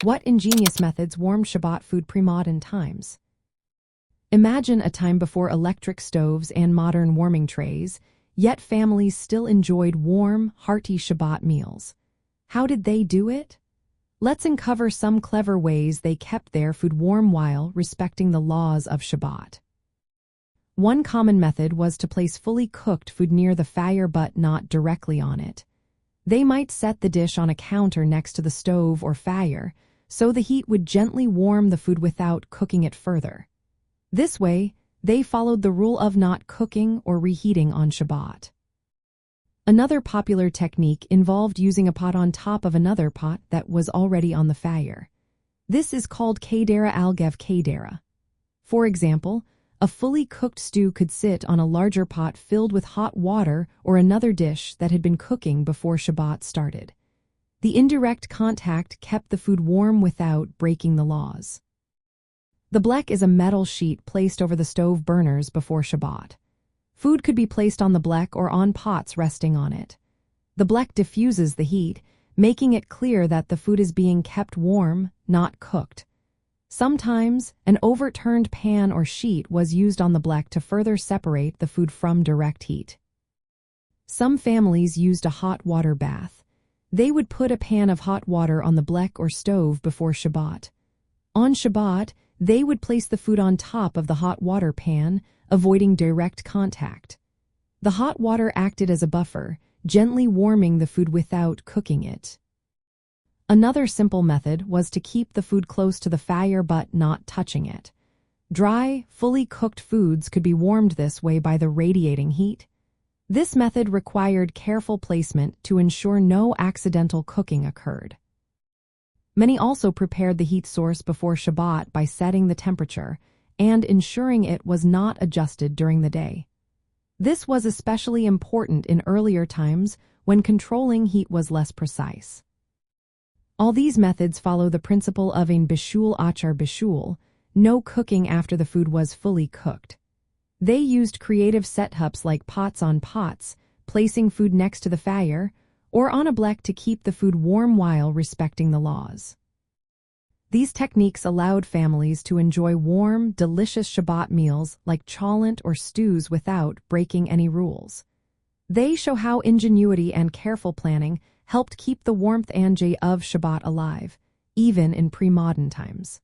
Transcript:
What ingenious methods warmed Shabbat food pre-modern times? Imagine a time before electric stoves and modern warming trays, yet families still enjoyed warm, hearty Shabbat meals. How did they do it? Let's uncover some clever ways they kept their food warm while respecting the laws of Shabbat. One common method was to place fully cooked food near the fire but not directly on it. They might set the dish on a counter next to the stove or fire, so the heat would gently warm the food without cooking it further. This way, they followed the rule of not cooking or reheating on Shabbat. Another popular technique involved using a pot on top of another pot that was already on the fire. This is called kedera al-gev kedera. For example, a fully cooked stew could sit on a larger pot filled with hot water or another dish that had been cooking before Shabbat started. The indirect contact kept the food warm without breaking the laws. The blek is a metal sheet placed over the stove burners before Shabbat. Food could be placed on the blek or on pots resting on it. The blek diffuses the heat, making it clear that the food is being kept warm, not cooked. Sometimes, an overturned pan or sheet was used on the blek to further separate the food from direct heat. Some families used a hot water bath. They would put a pan of hot water on the blek or stove before Shabbat. On Shabbat, they would place the food on top of the hot water pan, avoiding direct contact. The hot water acted as a buffer, gently warming the food without cooking it. Another simple method was to keep the food close to the fire but not touching it. Dry, fully cooked foods could be warmed this way by the radiating heat. This method required careful placement to ensure no accidental cooking occurred. Many also prepared the heat source before Shabbat by setting the temperature and ensuring it was not adjusted during the day. This was especially important in earlier times when controlling heat was less precise. All these methods follow the principle of ein bishul achar bishul, no cooking after the food was fully cooked. They used creative setups like pots on pots, placing food next to the fire, or on a blek to keep the food warm while respecting the laws. These techniques allowed families to enjoy warm, delicious Shabbat meals like cholent or stews without breaking any rules. They show how ingenuity and careful planning helped keep the warmth and joy of Shabbat alive, even in pre-modern times.